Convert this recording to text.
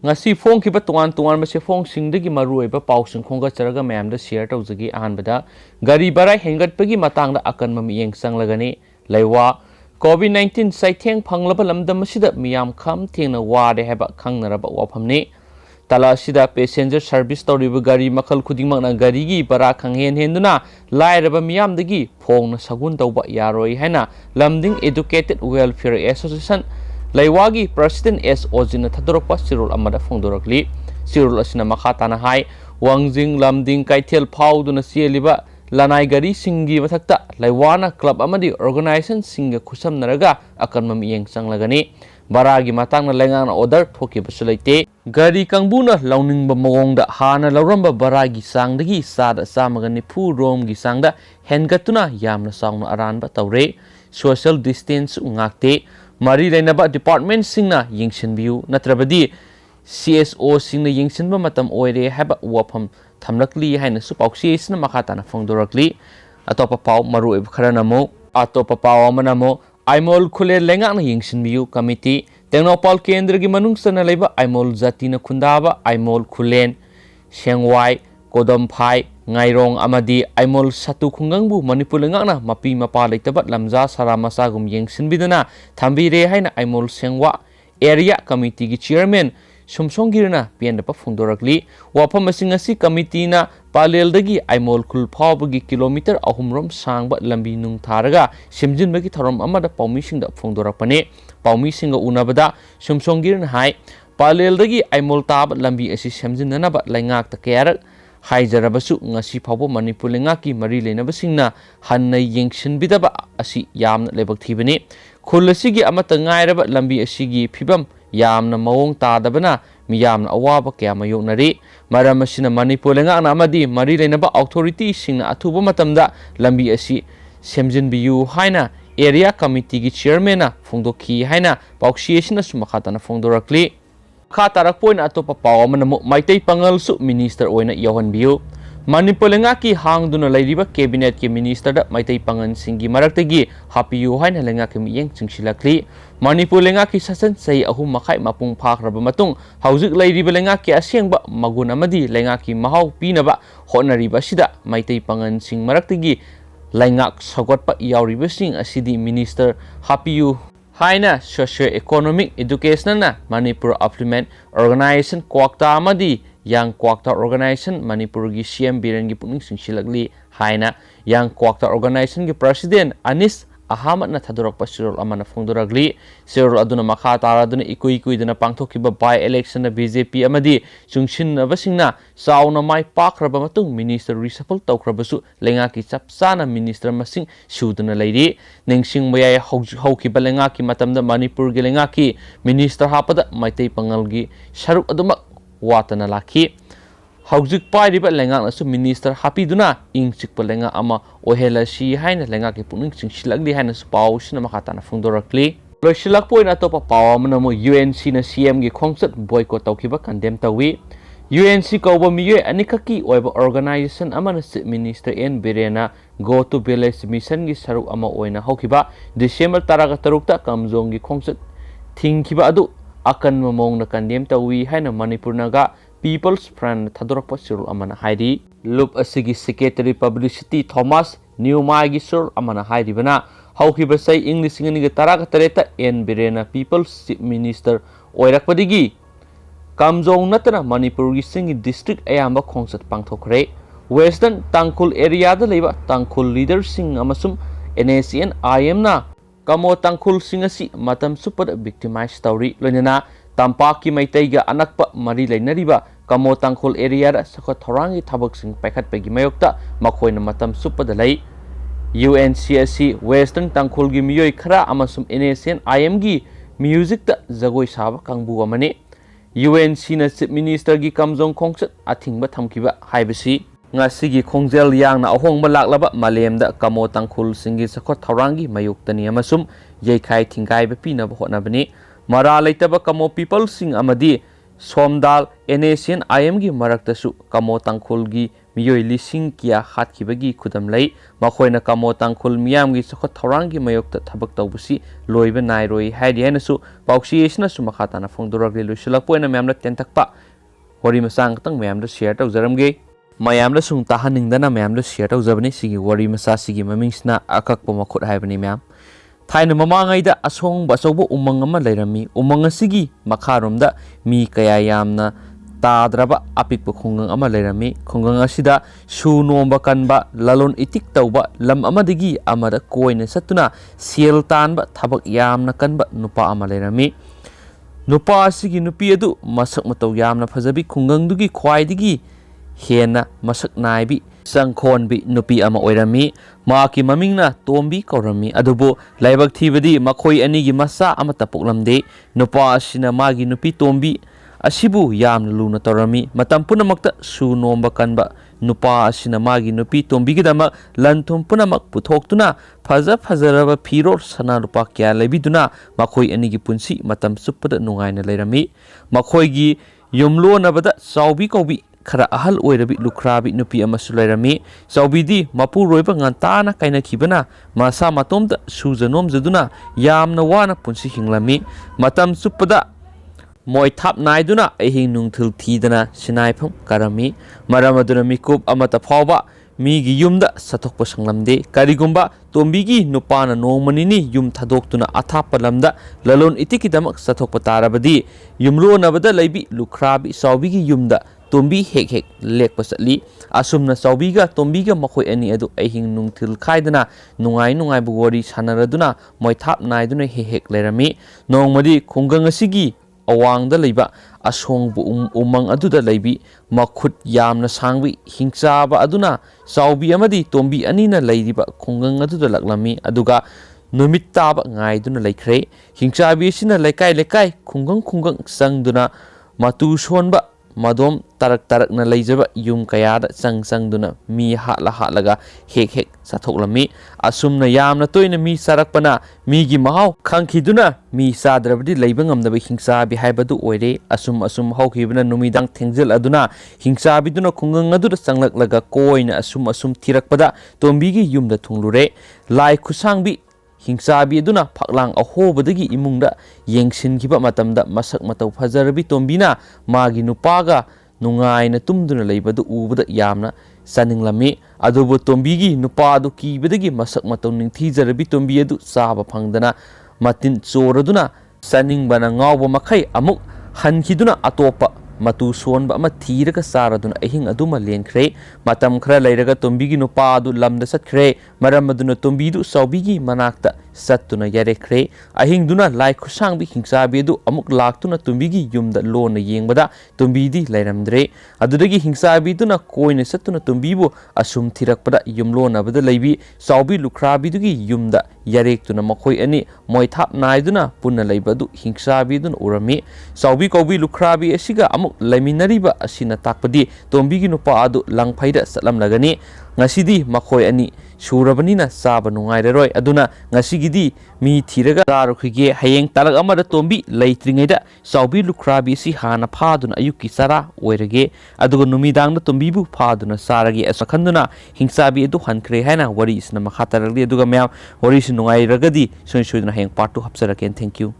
ngasi phong ki ba tuan ma se phong sing de gi maru ba pau sing khong ga charaga mayam da share taw jagi ahan bada gari barai hengat pagi matang da akan ma miyeng sang lagani laiwa COVID-19 saitheng phanglaba lamdam sida miyam kham thengna wa de heba khangnaraba wafamni tala sida passenger service tawriba gari makhal khudingmak na gari gi bara khanghen henduna lairaba miyam dagi phongna sagun tawba yaroi haina lamding educated welfare association laiwagi president S Ojina thadorpa sirul amada phongdorakli sirul asina makha tana hai wangjing lamding kaithel phauduna sieliba lanai gari singi mathakta laiwana club amadi organization singa khusam naraga akan mamiyeng sanglagani baragi matangna lengana order thoki basulaite gari kangbuna launingba mawongda hana lauramba baragi sangdagi sada samagani phu rom gi sangda hengatuna yamna sangna aranba tawre social distance ngakte mari lainaba department singna yingsinbiu natrabadi CSO singna yingsinba matam oire haba wafam thamlakli haina su pauksi isna makhatana phongdorakli atopa pau maru eb kharanamo atopa pau amanamo aimol khule lengak na yingsinbiu committee tengnopal kendra gi manungsana leiba aimol jatina khundaba aimol khulen sengwai kodamphai ngairong amadi aimol satu khungangbu manipur lengakna mapi mapa leitabat lamja saramasa gum yengsinbidana thambire haina aimol sengwa area committee gi chairman somsonggirna pianda pa phongdorakli wafam asingasi committee na paleldagi aimol khul phawbagi kilometer ahumrom sangba lambi nung tharaga semjinbagi thorom amada paumisingda phongdorakpane paumisinga unabada somsonggirna hai paleldagi aimol tab lambi asi semjinanaba laingak ta kyarak haijarabasu ngasi phawbo manipur lengaki mari leinabasingna hanna yengsinbidaba asi yamna lebak thibani khul asigi amata ngairaba lambi asigi phibam yamna mawong tadabana miyamna awaba kya mayoknari maram asina manipur lengakna amadi mari leinaba authority singna athuba matamda lambi asi semjinbiu haina area committee gi chairman na phongdokhi haina pauksi asina sumakhatana phongdorakli khatarak point atopa pawamana maitei pangal su minister oina yohanbiu manipur lengaki hangduna leiriba cabinet ke minister da maitei pangan singi maraktagi hapiu haina lengaki miyeng chingsilakli manipur lengaki sasan sei ahum makhai mapung phakraba matung haujik leiriba lengaki asengba magun amadi lengaki mahau pinaba honariba sida maitei pangan sing maraktagi lengak sagotpa yauriba sing asidi minister hapiu haina socio-economic education na Manipur Affluent Organization Kwakta amadi yang Kwakta Organization Manipur gi CM Biren gi puning singsilagli haina yang Kwakta Organization gi president Anis Ahmad na thadorokpa sirol amana phongdoragli sirol aduna makha taraduna ikui dana pangthokiba by election na BJP amadi chungsin abasingna sauna mai pakraba matung minister reshuffle tawkrabasu lengaki chapsana minister masing suduna leiri nengsing mayai haukiba lengaki matamda Manipur gi lengaki minister hapada maitei pangal gi saruk aduma watana lakhi haujik pairiba lengak nasu minister hapiduna ingchikpa lenga ama ohela si haina lenga ki puning singsilagli haina su pau sina makhatana phongdorakli loisilak point atopa paw manamo UNC na CM gi khongsat boycott tawkiba condemn tawi UNC kauba miye anikaki oiba organization amana minister N Birena go to village mission gi saruk ama oina hokiba December 13 ta kamjong gi khongsat thingkiba adu akan mamong na condemn tawi haina Manipur naga People's Friend thadorokpa sirul amana hairi loop asigi secretary publicity Thomas Newmai gi sirul amana hairi bana haukiba sai English ngani ga taraga tareta N Birena People's Minister oirakpadigi kamjong natana Manipur gi singi district ayamba khongsat pangthokre Western Tangkhul area da leiba Tangkhul leader sing amasum NACN IM na kamo Tangkhul singasi matam super victimized story loinana Tampaki maitaiga anakpa mari lainariba kamo Tangkhul area da sakot thorangi thabak sing paikhat pegi mayokta makhoina matam supada lai UNCSC Western Tangkhul gi miyoi khara amasum NACN IM gi music ta jagoi saba kangbu amane UNC na chief minister gi kamjong khongsat athingba thamkiba haibasi ngasigi khongjel yangna ahongba laklaba malemda kamo Tangkhul singi sakot thorangi mayoktani amasum yeikhai thingai ba pinaba hotnabani mara leitaba kamo people sing amadi somdal NACN IM gi maraktasu kamo Tangkhul gi मियोई लिसिंग किया हातखिबगी खुदम लई मखोइना कामो तांखुल मियामगी चखत थौरांगी मयोक्ता थबक तौबसी लोइबा नाइरोई हाइदि हाइनसु पाउसी एसनसु मखाताना फोंदोरगले लुसिलकपोइना म्यामला तेंतकपा worry मसांग तंग म्यामला share तौजरमगे मयामला सुंग ताहनिंगदना म्यामला share तौजबनी सिगी worry मसा सिगी ममिंगसना अककपो मखुट हाइबनी ma'am थाइना ममांगैदा असोंग बसौबो उमंग अमा लैरमी उमंग असिगी मखारोमदा मी कया यामना ताद्रबा अपिक खुंगंग अमा लैरमी खुंगंग असिदा सु नोंबा कनबा ललोन इतिक तौबा लम अमदगी अमदा कोइने सत्तुना सेल तानबा थबक यामना कनबा नुपा अमा लैरमी नुपा असिगी नुपी अदु मसक मतौ यामना फजबी खुंगंगदुगी ख्वाइदगी हेना मसक नाइबी संखोनबी नुपी अमा ओइरमी माकी ममिंगना तोम्बी कौरमी अदुबो लाइबक थीबदी मखोई अनिगी मसा अमता पोकलमदे नुपा असिना मागी नुपी तोम्बी असिबु याम लूना तौरमी मतम पुनमक्ता सु नोंबा कनबा नुपा असिना मागी नुपी तोम्बीगिदमक लनथुम पुनमक पुथोक्तुना फजरबा फिरोर सना रुपा क्या लेबिदुना मखोई अनिगी पुंसी मतम सुप्पदा नुंगाइना लैरमी मखोईगी युमलोनबदा चाउबी कौबी खरा अहल ओइरबी लुखराबी नुपी अमसु लैरमी चाउबीदी मपु रोइबा ngantana kainakhibana masa matomda sujanom jaduna yamna wana punsi hinglami matam suppada moi thap naiduna ehing nungthil thidana sinaifam karami maramaduna mikup amata phawba migi yumda sathokpa sanglamde karigumba tombigi nupana nongmanini yum thadoktuna athapa lamda lalon itikidamak sathokpa tarabadi yumlo nabada leibi lukhrabi saubigi yumda tombi hek hek lekpa satli asumna saubiga tombiga makhoi ani adu ehing nungthil khaidana nungai bu wari sanaraduna moi thap naiduna hek hek lerami nongmadi khungang asigi awangda leiba asongbu umang aduda leibi makhut yamna sangbi hingchaba aduna saubi amadi tombi anina leidiba khungang aduda laklami aduga numit taba ngaiduna laikhre hingchabi sina lekai khungang sangduna matu sonba madom tarak na leijaba yum kayada sangduna mi hatlaga hek sathoklami asumna yamna toina mi sarakpana mi gi mahau khangkhiduna mi sadrabdi leibangamdaba hingsa bi haibadu oire asum haukibna numidang thengjel aduna hingsa biduna khungang adura sanglaklaga koina asum thirakpada tombi gi yumda thunglure lai khusangbi hingsabi aduna phaklang ahobadagi imungda yengsingiba matamda masak matau fazarabi tombina magi nupaga nungaina tumduna leibadu ubada yamna saninglami adubu tombigi nupadu kibadagi masak matau ningthijarabi tombi adu saba phangdana matin choraduna saningbana ngawba makhai amuk hankhiduna atopa matu sonba ama thiraga saraduna ehing aduma lenkhre matam khra leiraga tombigi nupa adu lamda satkhre maram aduna tombidu saubigi manakta sattuna yarekhre ahing duna lai khusangbi hingsabi adu amuk laktuna tombigi yumda lona yengbada tombidi leiramdre adudagi hingsabi duna koine sattuna tombibu asum thirakpada yumlona bada leibi saubi lukhrabi dugi yumda yarektuna makhoi ani moi thap naiduna punna leibadu hingsabi duna urami saubi kaubi lukhrabi asiga amuk laiminariba asina takpadi tombigi nupa adu langphaida satlamlagani ngasidi makhoi ani surabanina saba nungairaroi aduna ngasigidi mi thiraga tarukhige hayeng talag amada tombi leitringaida saubi lukhrabi si hana phaduna ayuki sara oirage aduga numidangna tombibu phaduna saragi asakhanduna hingsabi adu hankhre haina wari isna makhataragli aduga myam wari si nungairagadi soin soiduna hayeng part 2 hapsaraken thank you